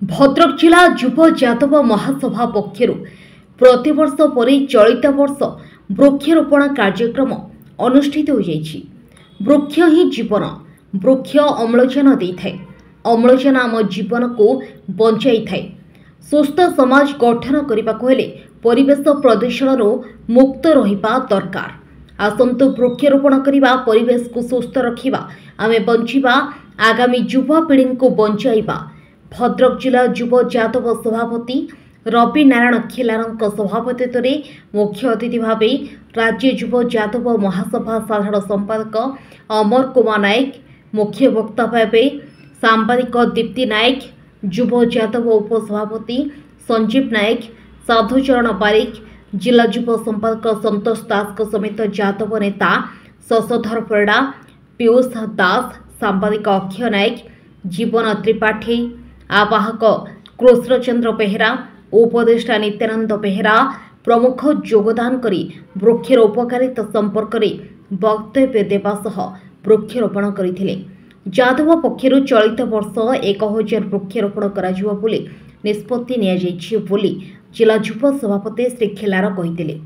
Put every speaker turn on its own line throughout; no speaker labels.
भद्रक जिला युव यादव महासभा पक्षर प्रतिवर्ष पर चलित वर्ष वृक्षरोपण कार्यक्रम अनुष्ठित हो जाइछि। वृक्ष ही जीवन। वृक्ष अम्लजान देइथाय। अम्लजान आम जीवन को बंचाई थाए। सुस्थ समाज गठन करबाको हेले परिवेश प्रदूषण मुक्त रहिबा दरकार। आसंतु वृक्षरोपण करबा, परिवेश को सुस्थ रखिबा, आमे बंचिबा, आगामी युवा पीढ़ी को बंचाइबा। भद्रक जिला युव यादव सभापति रवि नारायण खिलारଙ୍କ सभापतित्व मुख्य अतिथि भाव राज्य युव यादव महासभा साधारण संपादक अमर कुमार नायक, मुख्य वक्ता भाव सांबादिक दीप्ति नायक, युव यादव उपसभापति संजीव नायक, साधुचरण बारिक, जिला युव संपादक संतोष दास समेत यादव नेता शशधर परिड़ा, पीयूष दास, सांबादिक अक्षय नायक, जीवन त्रिपाठी, आवाहक कृष्णचंद्र बेहेरा, उपदेष्टा नित्यानंद बेहेरा प्रमुख योगदान करी वृक्षर उपकारिता संपर्क में वक्तव्य देवा सह वृक्षरोपण करथिले। यादव पक्षर चलित वर्ष 1000 वृक्षरोपण कराजिबो बोली निष्पत्ति निया जाइछि बोली जिला युव सभापति श्री खिलार कहिथिले।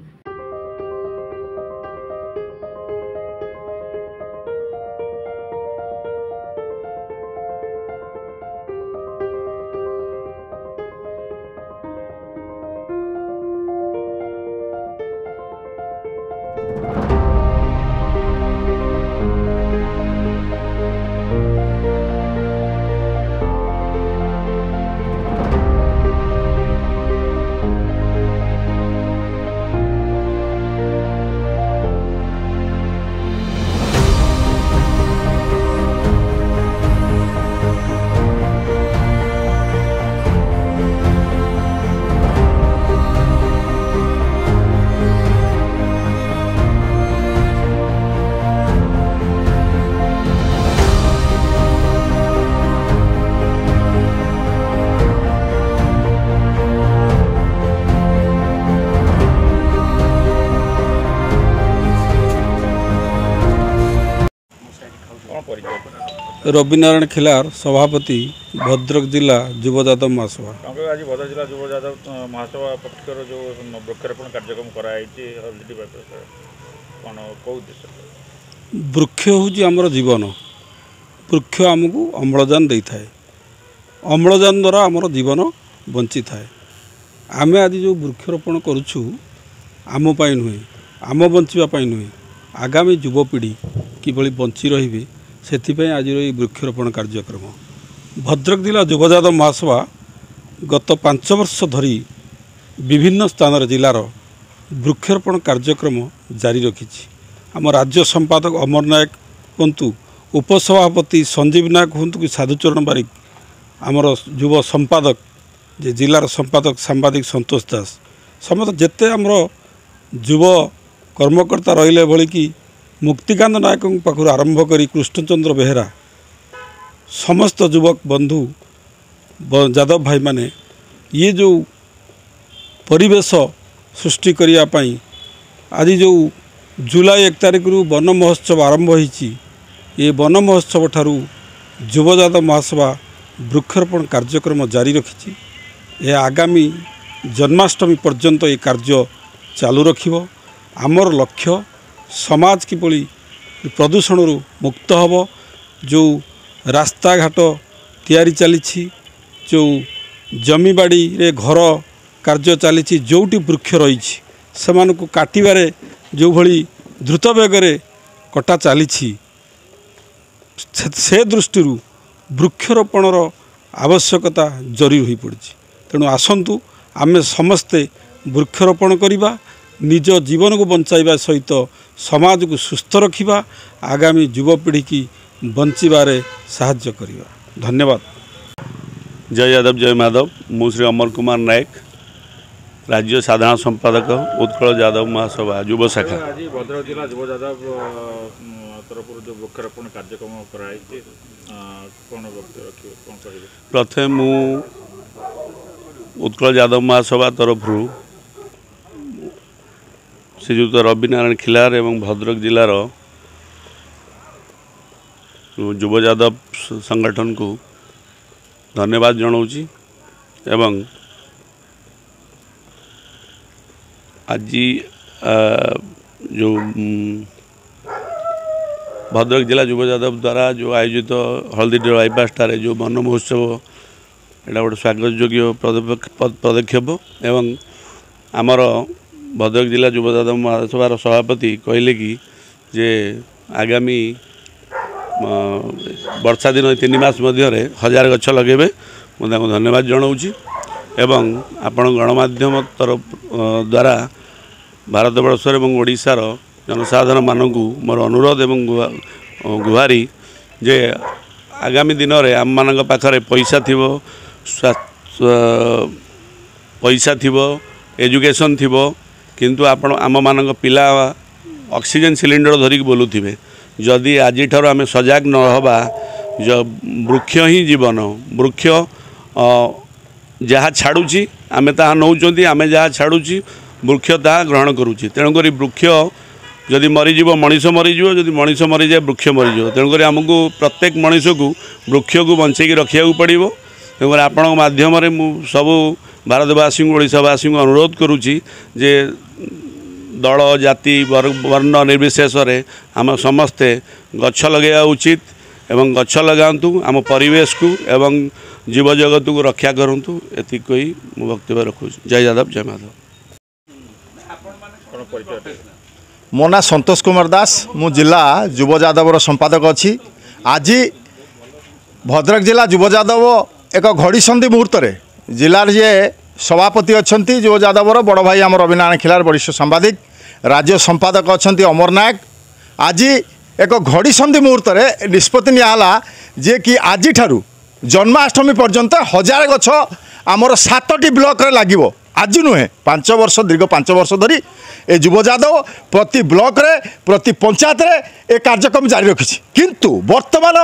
रवि नारायण खिलार सभापति भद्रक जिला युव यादव महासभा।
आज भद्रक जिला युव यादव महासभा पक्षर जो वृक्षरोपण कार्यक्रम कराई
वृक्ष हूँ आमर जीवन। वृक्ष आमको अम्लजान दे थाए। अम्लजान द्वारा आमर जीवन बंची थाए। आमे आज जो वृक्षरोपण करुछु आम पाई नुहे, आम बंचापी नुहे, आगामी युवपीढ़ी किभली बंची रही से आज वृक्षरोपण कार्यक्रम भद्रक जिला युव यादव महासभा गत 5 वर्ष धरी विभिन्न स्थान जिलार वृक्षरोपण कार्यक्रम जारी रखी। आम राज्य संपादक अमर नायक हूँ, उपसभापति संजीव नायक हूँ कि साधुचरण बारिक, आमर युव संपादक जे जिलार संपादक सांबादिक संतोष दास समस्त जेते आमर युव कर्मकर्ता रहिले भली कि मुक्तिकांत नायक पाखु आरंभ करी कृष्णचंद्र बेहेरा समस्त युवक बंधु यादव भाई माने ये जो परिवेश सृष्टि करिया पई आज जो जुलाई 1 तारिख रु वन महोत्सव आरंभ होईची। ये वन महोत्सव ठारू युव यादव महासभा वृक्षरोपण कार्यक्रम जारी रखी। यह आगामी जन्माष्टमी पर्यंत ये कार्य चालू रखिबो। आमर लक्ष्य समाज किपरि प्रदूषण मुक्त हब। जो रास्ता घाट तैयारी चली, जो जमीबाड़ी रे घर कार्य चली, जोटी वृक्ष रही से काटिबारे जो भली द्रुत बेगर कटा चली से दृष्टि वृक्षरोपणर आवश्यकता जरूरी हो पड़ी। तेणु आसंतु आमे समस्ते वृक्षरोपण करिबा, निज जीवन को बंचाइबा सहित समाज को सुस्थ रखिबा, आगामी युवपीढ़ी की बंचिबारे साहाय्य करिबा। धन्यवाद।
जय यादव जय माधव। मु श्री अमर कुमार नायक, राज्य साधारण संपादक उत्कल यादव महासभा युव शाखा। आज भद्रक जिला युव यादव तरफ जो वृक्षरोपण कार्यक्रम कराई प्रथम मु उत्कल यादव महासभा तरफ श्रीयुक्त रवि नारायण खिलार एवं भद्रक जिलार युव यादव संगठन को धन्यवाद जनाऊँगी। एवं आज जो भद्रक जिला युव यादव द्वारा जो आयोजित हल्दीडीर बाईपास जो वन महोत्सव यहाँ गोटे स्वागत योग्य पदक्षेप एवं आमर भद्रक जिला युव यादव महासभार सभापति कहले कि जे आगामी वर्षा दिन 3 मास मध्य 1000 गछ लगे मुझे धन्यवाद जनाऊँगी एवं आपण गणमाध्यम तरफ द्वारा भारतवर्ष एवं ओडिशार जनसाधारण मानक मोर अनुरोध एवं गुहारी जे आगामी दिन में आम मान पाखे पैसा थी एजुकेशन थी किंतु आपण आम मान पिला ऑक्सीजन सिलिंडर धरिक बोलुथिबे जदि आज ठार आम सजग न हवा वृक्ष ही जीवन वृक्ष जहाँ छाड़ुची आम ताहा नौचंती आम जहाँ छाड़ुची वृक्ष ताहा ग्रहण करुची तेणुक वृक्ष जदि मरीज मनीष मरीज जदि मनीष मरी जाए वृक्ष मरीज तेणुक आमको प्रत्येक मनीष को वृक्ष को बंचेक रखा पड़ो तेणुक आपण माध्यम सबू भारतवासी ओडिशावासी अनुरोध करुच्ची जे दल जाति वर्ण निर्विशेष आम समस्ते गछ लगे उचित एवं गछ लगातु आम परिवेश को एवं जीव जगत को रक्षा करूँ एति कही मो वक्तव्य रखुँ। जय यादव जय माधव।
मो ना संतोष कुमार दास मु जिला युव यादवर संपादक अच्छी आज भद्रक जिला युव यादव एक घड़ी संधि मुहूर्त जिलार जे सभापति अच्छा युव यादवर बड़ भाई आम रविनारायण खिलार वरिष्ठ सांबादिक राज्य संपादक अच्छा अमर नायक आज एक घड़ी संधि मुहूर्त निष्पत्ति नियाला जे कि आज ठारू जन्माष्टमी पर्यंत 1000 गछ आमर 7टी ब्लॉक रे लागिवो आज नुहे 5 वर्ष दीर्घ 5 वर्ष धरी ए युव यादव प्रति ब्लॉक रे प्रति पंचायत रे ए कार्यक्रम जारी रखी किंतु वर्तमान